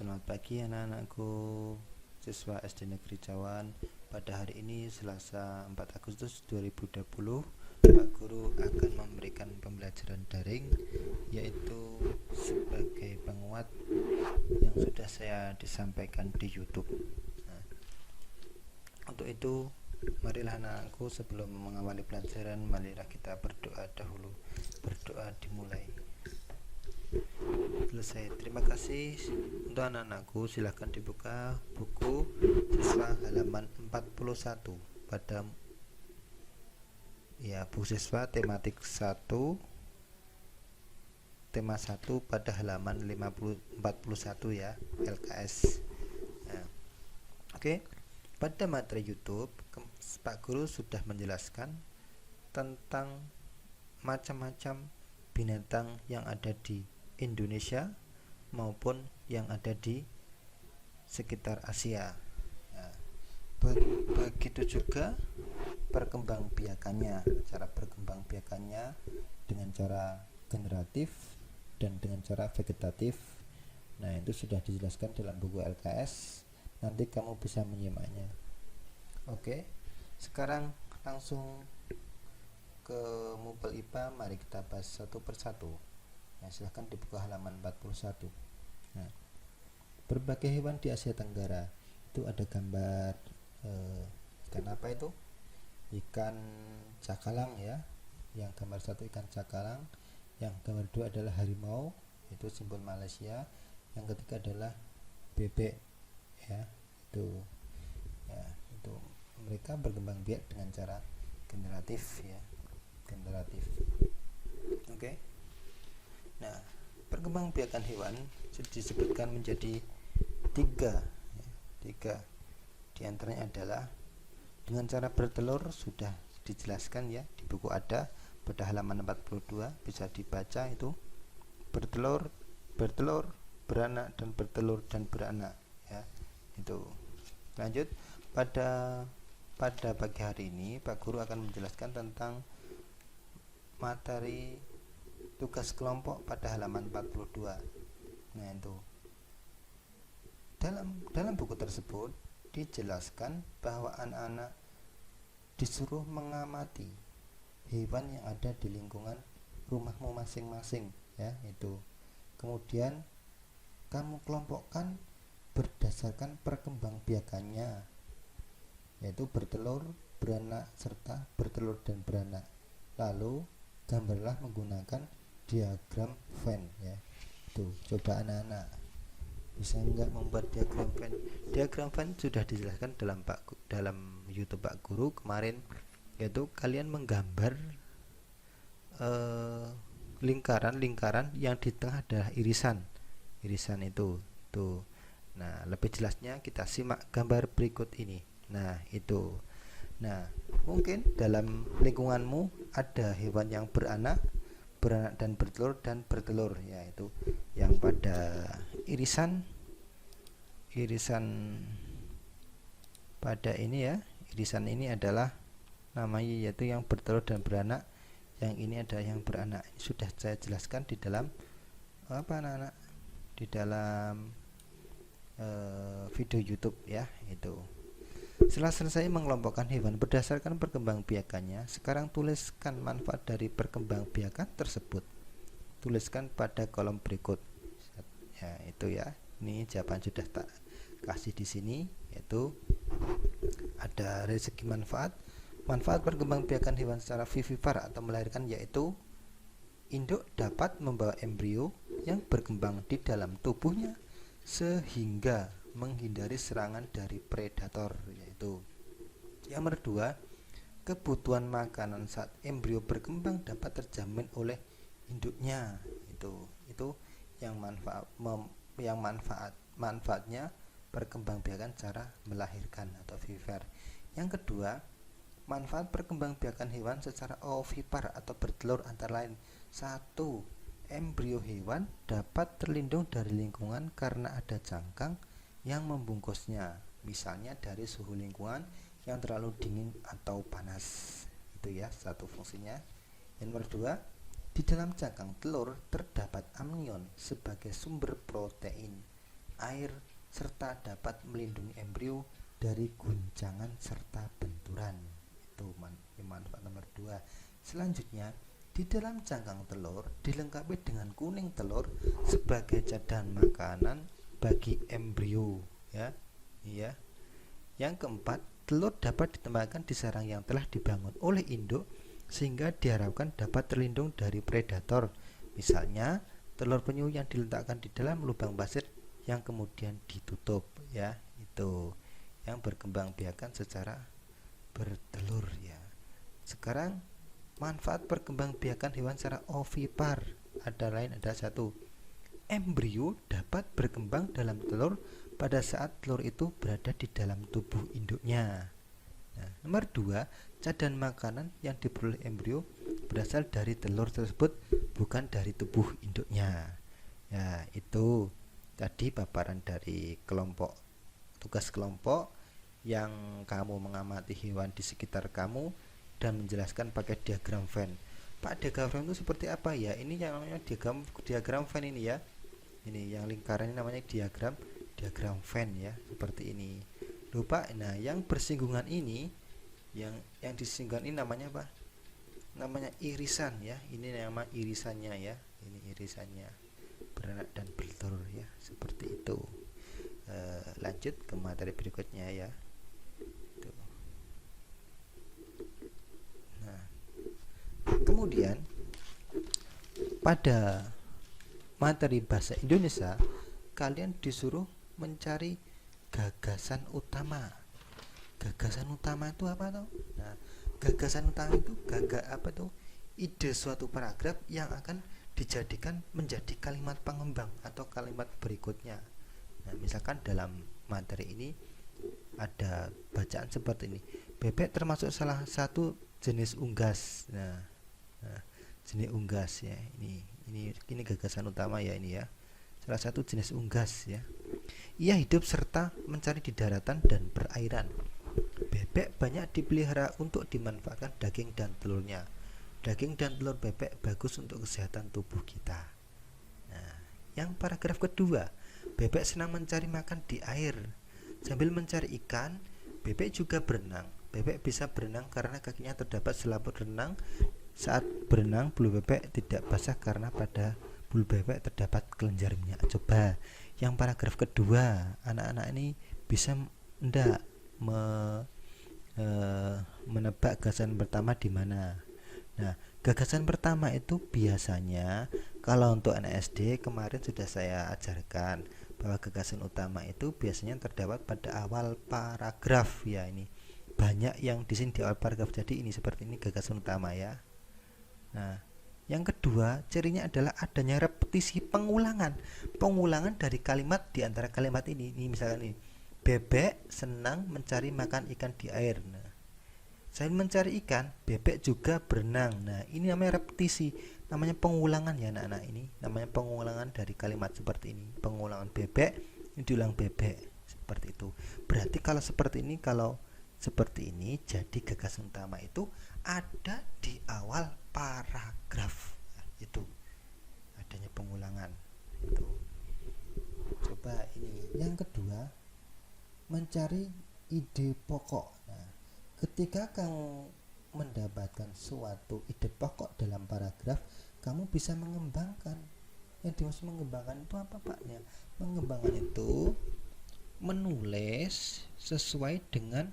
Selamat pagi anak-anakku, siswa SD Negeri Cawan. Pada hari ini Selasa 4 Agustus 2020, Pak Guru akan memberikan pembelajaran daring, yaitu sebagai penguat yang sudah saya disampaikan di YouTube. Untuk itu, marilah anak-anakku, sebelum mengawali pelajaran, marilah kita berdoa dahulu. Berdoa dimulai. Selesai. Terima kasih untuk anak-anakku. Silahkan dibuka buku siswa halaman 41 pada buku siswa tematik 1 tema 1 pada halaman 41 ya, LKS. Oke. Pada materi YouTube, Pak Guru sudah menjelaskan tentang macam-macam binatang yang ada di Indonesia maupun yang ada di sekitar Asia. Begitu juga perkembangbiakannya, cara perkembangbiakannya dengan cara generatif dan dengan cara vegetatif. Nah, itu sudah dijelaskan dalam buku LKS. Nanti kamu bisa menyimaknya. Oke, sekarang langsung ke Mupel IPA. Mari kita bahas satu persatu. Silahkan dibuka halaman 41. Berbagai hewan di Asia Tenggara. Itu ada gambar ikan apa itu? Ikan cakalang ya. Yang gambar 1 ikan cakalang, yang gambar 2 adalah harimau, itu simbol Malaysia. Yang ketiga adalah bebek ya. Itu mereka berkembang biak dengan cara generatif ya. Generatif. Oke. Nah, perkembangbiakan hewan disebutkan menjadi tiga. Di antaranya adalah dengan cara bertelur, sudah dijelaskan ya, di buku ada pada halaman 42, bisa dibaca itu. Bertelur, beranak, dan bertelur dan beranak ya. Itu. Lanjut, pada pagi hari ini Pak Guru akan menjelaskan tentang materi tugas kelompok pada halaman 42. Nah, itu dalam buku tersebut dijelaskan bahwa anak-anak disuruh mengamati hewan yang ada di lingkungan rumahmu masing-masing ya. Itu kemudian kamu kelompokkan berdasarkan perkembangbiakannya, yaitu bertelur, beranak, serta bertelur dan beranak. Lalu gambarlah menggunakan diagram Venn ya. Tuh, coba anak-anak bisa enggak membuat diagram Venn? Diagram Venn sudah dijelaskan dalam YouTube Pak Guru kemarin, yaitu kalian menggambar lingkaran yang di tengah adalah irisan itu tuh. Nah, lebih jelasnya kita simak gambar berikut ini. Nah, itu. Nah, mungkin dalam lingkunganmu ada hewan yang beranak dan bertelur yaitu yang pada irisan pada ini ya. Irisan ini adalah namanya yaitu yang bertelur dan beranak, yang ini adalah yang beranak. Sudah saya jelaskan di dalam anak-anak, di dalam video YouTube ya. Itu. Setelah selesai mengelompokkan hewan berdasarkan perkembangbiakannya, sekarang tuliskan manfaat dari perkembangbiakan tersebut. Tuliskan pada kolom berikut. Ya, itu ya. Ini jawaban sudah tak kasih di sini, yaitu ada dari segi manfaat. Manfaat perkembangbiakan hewan secara vivipar atau melahirkan, yaitu induk dapat membawa embrio yang berkembang di dalam tubuhnya sehingga menghindari serangan dari predator, yaitu yang kedua, kebutuhan makanan saat embrio berkembang dapat terjamin oleh induknya. Itu yang manfaatnya perkembangbiakan cara melahirkan atau vivipar. Yang kedua, manfaat perkembangbiakan hewan secara ovipar atau bertelur antara lain: 1. Embrio hewan dapat terlindung dari lingkungan karena ada cangkang yang membungkusnya, misalnya dari suhu lingkungan yang terlalu dingin atau panas. Itu ya, satu fungsinya. Yang kedua, di dalam cangkang telur terdapat amnion sebagai sumber protein. air serta dapat melindungi embrio dari guncangan serta benturan. Itu manfaat nomor 2. Selanjutnya, di dalam cangkang telur dilengkapi dengan kuning telur sebagai cadangan makanan bagi embrio, ya. Iya. Yang keempat, telur dapat ditempatkan di sarang yang telah dibangun oleh induk sehingga diharapkan dapat terlindung dari predator. Misalnya, telur penyu yang diletakkan di dalam lubang pasir yang kemudian ditutup, ya. Itu yang berkembang biakan secara bertelur, ya. Sekarang manfaat perkembangbiakan hewan secara ovipar ada 1. Embrio dapat berkembang dalam telur pada saat telur itu berada di dalam tubuh induknya. Nah, nomor 2, cadangan makanan yang diperoleh embrio berasal dari telur tersebut, bukan dari tubuh induknya. Ya, itu tadi paparan dari tugas kelompok yang kamu mengamati hewan di sekitar kamu dan menjelaskan pakai diagram Venn. Pak, diagram Venn itu seperti apa ya? Ini yang namanya diagram Venn ini, ya. Ini yang lingkaran ini namanya diagram Venn, ya, seperti ini. Lupa. Nah, yang bersinggungan ini, yang disinggungan ini namanya apa? Namanya irisan, ya. Ini nama irisannya, ya. Ini irisannya, beranak dan bertelur, ya, seperti itu. Lanjut ke materi berikutnya, ya. Nah, kemudian pada materi bahasa Indonesia kalian disuruh mencari gagasan utama. Gagasan utama itu apa tuh? Nah, gagasan utama itu ide suatu paragraf yang akan dijadikan menjadi kalimat pengembang atau kalimat berikutnya. Nah, misalkan dalam materi ini ada bacaan seperti ini. Bebek termasuk salah satu jenis unggas. Nah, jenis unggas, ya. Ini gagasan utama, ya, ini, ya. Salah satu jenis unggas, ya. Ia hidup serta mencari di daratan dan perairan. Bebek banyak dipelihara untuk dimanfaatkan daging dan telurnya. Daging dan telur bebek bagus untuk kesehatan tubuh kita. Nah, yang paragraf kedua, bebek senang mencari makan di air. Sambil mencari ikan, bebek juga berenang. Bebek bisa berenang karena kakinya terdapat selaput renang. Saat berenang, bulu bebek tidak basah karena pada bulu bebek terdapat kelenjar minyak. Coba yang paragraf kedua, anak-anak ini bisa enggak menebak gagasan pertama di mana? Nah, gagasan pertama itu biasanya kalau untuk anak SD kemarin sudah saya ajarkan bahwa gagasan utama itu biasanya terdapat pada awal paragraf, ya. Ini banyak yang di sini di awal paragraf, jadi ini seperti ini gagasan utama, ya. Nah, yang kedua cirinya adalah adanya repetisi pengulangan dari kalimat di antara kalimat ini. Ini misalkan ini, bebek senang mencari makan ikan di air. Nah, selain mencari ikan, bebek juga berenang. Nah, ini namanya repetisi, namanya pengulangan, ya, anak-anak. Ini namanya pengulangan dari kalimat seperti ini. Pengulangan bebek, ini diulang bebek, seperti itu. Berarti kalau seperti ini, jadi gagasan utama itu ada di awal paragraf, itu adanya pengulangan itu. Coba ini yang kedua, mencari ide pokok. Nah, ketika kamu mendapatkan suatu ide pokok dalam paragraf, kamu bisa mengembangkan. Yang dimaksud mengembangkan itu apa, Pak? Ya, mengembangkan itu menulis sesuai dengan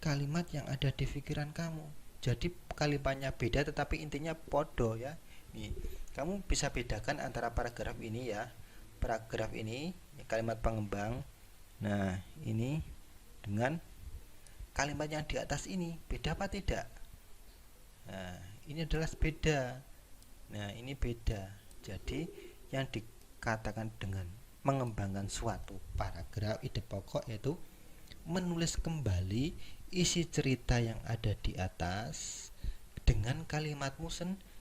kalimat yang ada di pikiran kamu. Jadi kalimatnya beda tetapi intinya podo, ya. Nih, kamu bisa bedakan antara paragraf ini, ya. Paragraf ini kalimat pengembang. Nah, ini dengan kalimat yang di atas ini beda apa tidak? Nah, ini adalah beda. Nah, ini beda. Jadi yang dikatakan dengan mengembangkan suatu paragraf ide pokok yaitu menulis kembali isi cerita yang ada di atas dengan kalimatmu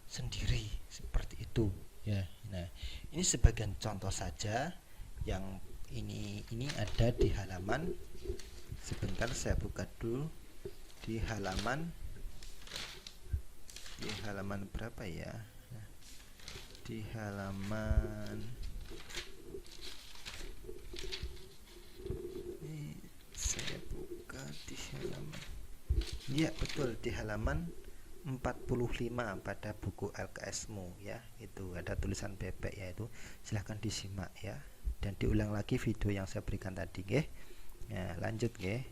sendiri, seperti itu, ya. Nah, ini sebagian contoh saja. Yang ini ada di halaman, sebentar saya buka dulu, di halaman berapa, ya? Di halaman Ya betul, di halaman 45 pada buku LKS-mu ya, itu ada tulisan bebek ya, itu silahkan disimak ya, dan diulang lagi video yang saya berikan tadi ya. Nah, lanjut ya.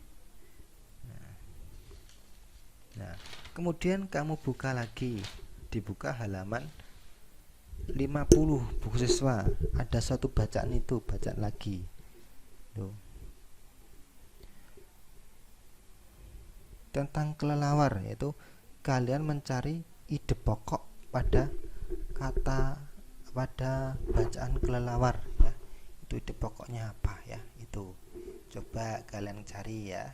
Nah, kemudian kamu buka lagi, dibuka halaman 50 buku siswa, ada satu bacaan, itu bacaan lagi tuh, tentang kelelawar, yaitu kalian mencari ide pokok pada kata, pada bacaan kelelawar ya. Itu ide pokoknya apa ya, itu coba kalian cari ya.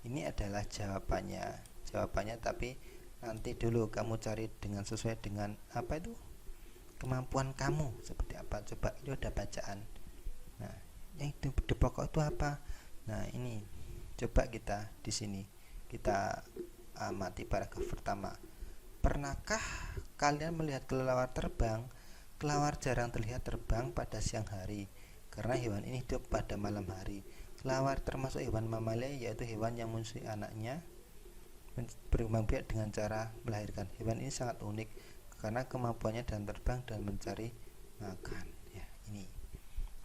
Ini adalah jawabannya, tapi nanti dulu kamu cari dengan sesuai dengan apa itu kemampuan kamu seperti apa. Coba itu ada bacaan. Nah, yang ide pokok itu apa? Nah, ini coba kita di sini kita amati paragraf pertama. Pernahkah kalian melihat kelelawar terbang? Kelelawar jarang terlihat terbang pada siang hari karena hewan ini hidup pada malam hari. Kelelawar termasuk hewan mamalia, yaitu hewan yang menyusui anaknya, berkembang biak dengan cara melahirkan. Hewan ini sangat unik karena kemampuannya dalam terbang dan mencari makan ya. Ini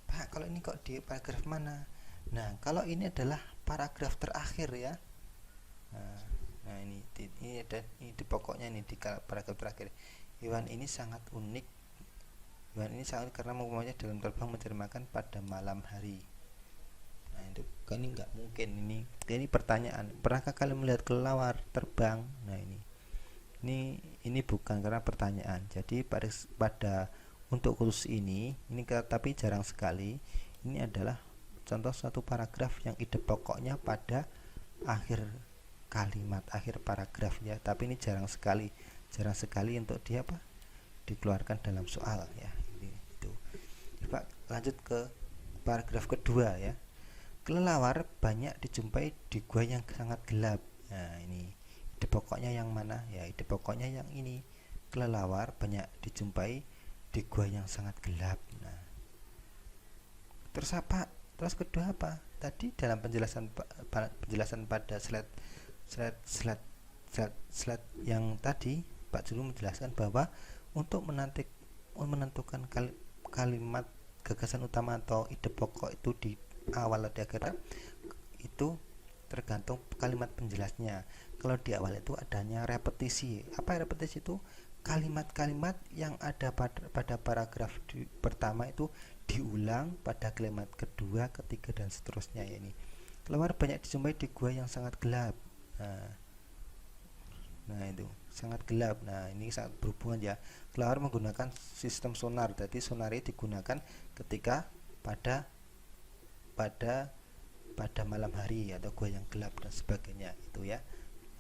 Pak, kalau ini kok di paragraf mana? Nah, kalau ini adalah paragraf terakhir ya. Nah, ini ada ini di pokoknya, ini di paragraf terakhir. Hewan ini sangat unik. Hewan ini sangat karena kemampuannya dalam terbang mencari makan pada malam hari. Nah, itu kan ini nggak mungkin, ini pertanyaan. Pernahkah kalian melihat kelelawar terbang? Nah, ini bukan, karena pertanyaan. Jadi pada untuk khusus ini tapi jarang sekali. Ini adalah contoh satu paragraf yang ide pokoknya pada akhir kalimat, akhir paragraf ya. Tapi ini jarang sekali untuk dikeluarkan dalam soal ya. Itu. Coba lanjut ke paragraf kedua ya. Kelelawar banyak dijumpai di gua yang sangat gelap. Nah, ini ide pokoknya yang mana ya? Ide pokoknya yang ini. Kelelawar banyak dijumpai di gua yang sangat gelap. Nah, terus apa? Terus kedua apa? Tadi dalam penjelasan pada slide yang tadi, Pak Julu menjelaskan bahwa untuk menentukan kalimat gagasan utama atau ide pokok itu di awal atau di akhir itu tergantung kalimat penjelasnya. Kalau di awal itu adanya repetisi. Apa repetisi itu? Kalimat-kalimat yang ada pada paragraf pertama itu diulang pada kalimat kedua, ketiga, dan seterusnya ya. Ini kelelawar banyak dijumpai di gua yang sangat gelap. Nah itu sangat gelap. Nah, ini sangat berhubungan ya. Kelelawar menggunakan sistem sonar. Jadi sonar itu digunakan ketika pada malam hari atau gua yang gelap dan sebagainya itu ya.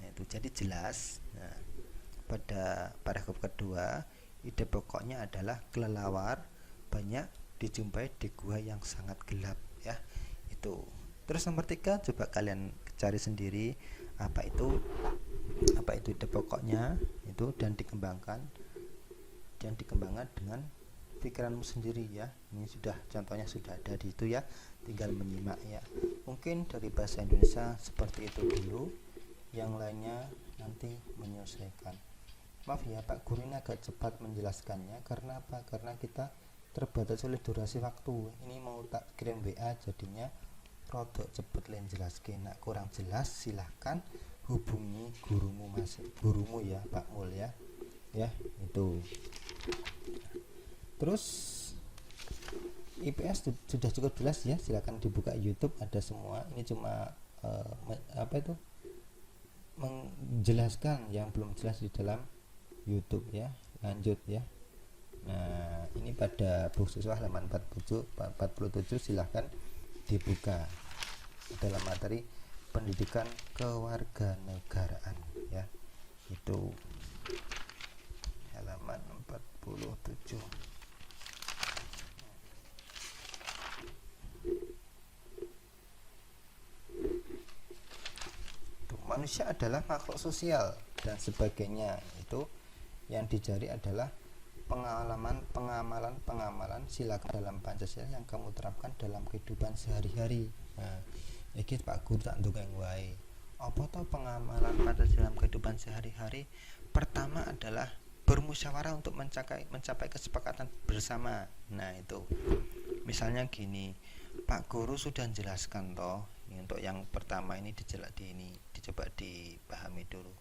Nah, itu jadi jelas. Nah, pada paragraf kedua, ide pokoknya adalah kelelawar banyak dijumpai di gua yang sangat gelap ya. Itu. Terus nomor 3, coba kalian cari sendiri apa itu ide pokoknya itu, dan dikembangkan dengan pikiranmu sendiri ya. Ini contohnya sudah ada di itu ya, tinggal menyimak ya. Mungkin dari bahasa Indonesia seperti itu dulu, yang lainnya nanti menyesuaikan. Maaf ya Pak Guru, ini agak cepat menjelaskannya. Karena apa? Karena kita terbatas oleh durasi waktu. Ini mau tak kirim WA, jadinya rodok cepet len jelaskan. Nak kurang jelas silahkan hubungi gurumu ya Pak Mul ya itu. Terus IPS sudah cukup jelas ya, silakan dibuka YouTube, ada semua. Ini cuma menjelaskan yang belum jelas di dalam YouTube ya. Lanjut ya. Nah, ini pada buku siswa halaman 47 silahkan dibuka dalam materi pendidikan kewarganegaraan ya. Itu halaman 47. Manusia adalah makhluk sosial dan sebagainya. Itu yang dicari adalah pengamalan sila dalam Pancasila yang kamu terapkan dalam kehidupan sehari-hari. Nah, iki Pak Guru tak ndongeng wae. Apa toh pengamalan Pancasila dalam kehidupan sehari-hari? Pertama adalah bermusyawarah untuk mencapai kesepakatan bersama. Nah, itu. Misalnya gini, Pak Guru sudah menjelaskan toh, untuk yang pertama ini dicoba dipahami dulu.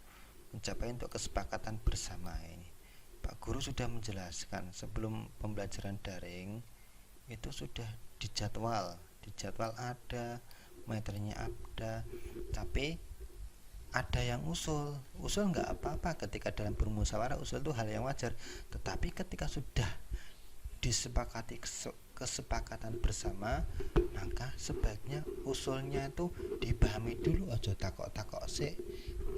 Mencapai untuk kesepakatan bersama ini. Pak Guru sudah menjelaskan sebelum pembelajaran daring itu sudah dijadwal ada materinya ada, tapi ada yang usul nggak apa-apa ketika dalam bermusyawarah, usul itu hal yang wajar, tetapi ketika sudah disepakati kesepakatan bersama, maka sebaiknya usulnya itu dipahami dulu, aja takok-takok sih.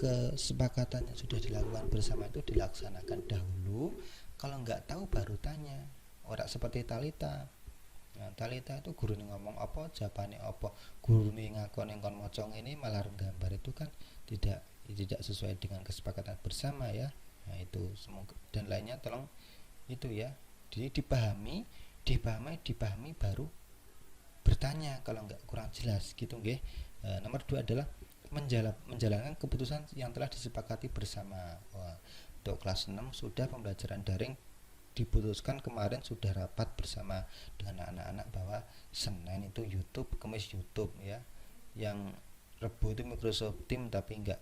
Kesepakatan yang sudah dilakukan bersama itu dilaksanakan dahulu, kalau nggak tahu baru tanya. Orang seperti Talita. Nah, Talita itu guru ngomong apa, jawabannya apa. Guru ngakon kon mocong ini malah gambar, itu kan tidak sesuai dengan kesepakatan bersama ya. Nah, itu semoga dan lainnya tolong itu ya. Jadi dipahami baru bertanya kalau nggak kurang jelas gitu nggih. Nomor 2 adalah menjalankan keputusan yang telah disepakati bersama. Wah, untuk kelas 6 sudah pembelajaran daring diputuskan kemarin, sudah rapat bersama dengan anak-anak bahwa Senin itu YouTube, Kamis YouTube ya. Yang Rebo itu Microsoft Team, tapi nggak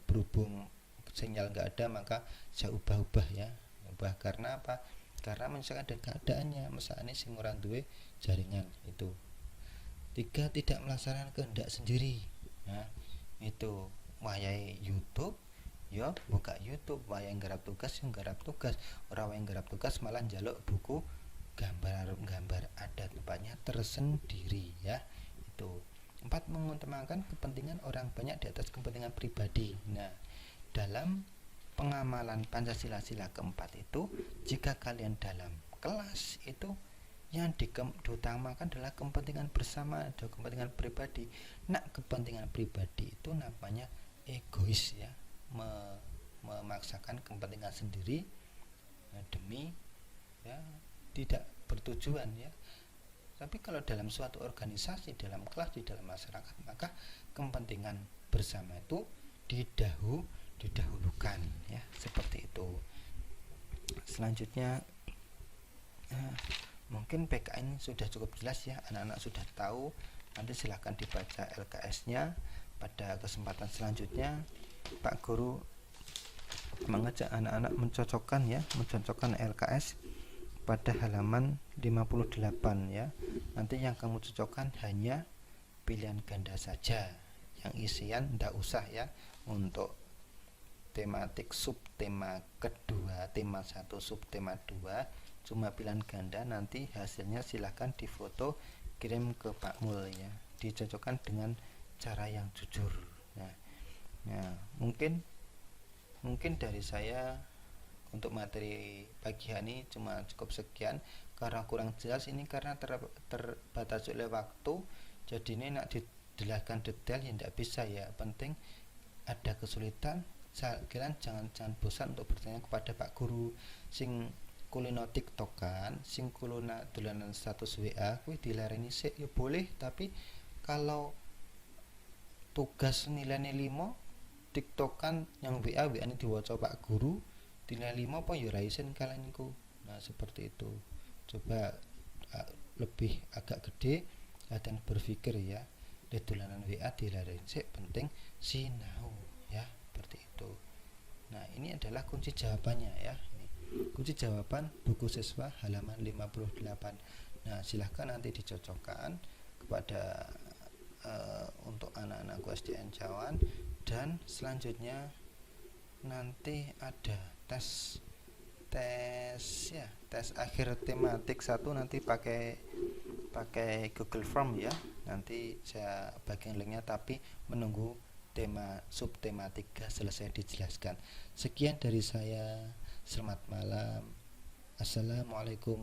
berhubung sinyal nggak ada, maka saya ubah ya. Ubah karena apa? Karena menyesuaikan dengan keadaannya. Misalnya sing ora duwe jaringan itu. 3, tidak melaksanakan kehendak sendiri. Nah, itu wayahe YouTube ya buka YouTube, wayang garap tugas yang garap tugas, orang wayang garap tugas malah njaluk buku gambar ada tempatnya tersendiri ya. Itu. 4, mengutamakan kepentingan orang banyak di atas kepentingan pribadi. Nah, dalam pengamalan Pancasila sila keempat itu, jika kalian dalam kelas itu yang diutamakan adalah kepentingan bersama atau kepentingan pribadi. Nah, kepentingan pribadi itu namanya egois ya, memaksakan kepentingan sendiri demi ya tidak bertujuan ya. Tapi kalau dalam suatu organisasi, dalam kelas, di dalam masyarakat, maka kepentingan bersama itu didahulukan ya, seperti itu. Selanjutnya mungkin PKN sudah cukup jelas ya, anak-anak sudah tahu. Nanti silahkan dibaca LKS-nya. Pada kesempatan selanjutnya Pak Guru mengajak anak-anak mencocokkan LKS pada halaman 58 ya. Nanti yang kamu cocokkan hanya pilihan ganda saja, yang isian ndak usah ya. Untuk tematik subtema kedua, tema 1 subtema 2 cuma pilihan ganda. Nanti hasilnya silahkan difoto kirim ke Pak Mul ya, dicocokkan dengan cara yang jujur. Nah, mungkin dari saya untuk materi pagi hari cuma cukup sekian. Karena kurang jelas ini karena terbatas oleh waktu, jadi ini nak dijelaskan detail ya tidak bisa ya. Penting ada kesulitan, kalian jangan bosan untuk bertanya kepada Pak Guru. Sing kulino tiktokan, sing kulino dolanan status WA kuwi dilareni sik ya boleh, tapi kalau tugas nilainya 5, tiktokan yang WA ini diwaca Pak Guru nilai 5 apa ya raisen kalian niku. Nah, seperti itu. Coba lebih agak gede dan berpikir ya. Dolanan WA dilareni sik, penting sinau ya, seperti itu. Nah, ini adalah kunci jawabannya ya. Kunci jawaban buku siswa halaman 58. Nah, silahkan nanti dicocokkan kepada untuk anak-anak SDN Cawan. Dan selanjutnya nanti ada tes akhir tematik 1, nanti pakai Google Form ya. Nanti saya bagian linknya, tapi menunggu tema subtema 3 selesai dijelaskan. Sekian dari saya. Selamat malam. Assalamualaikum.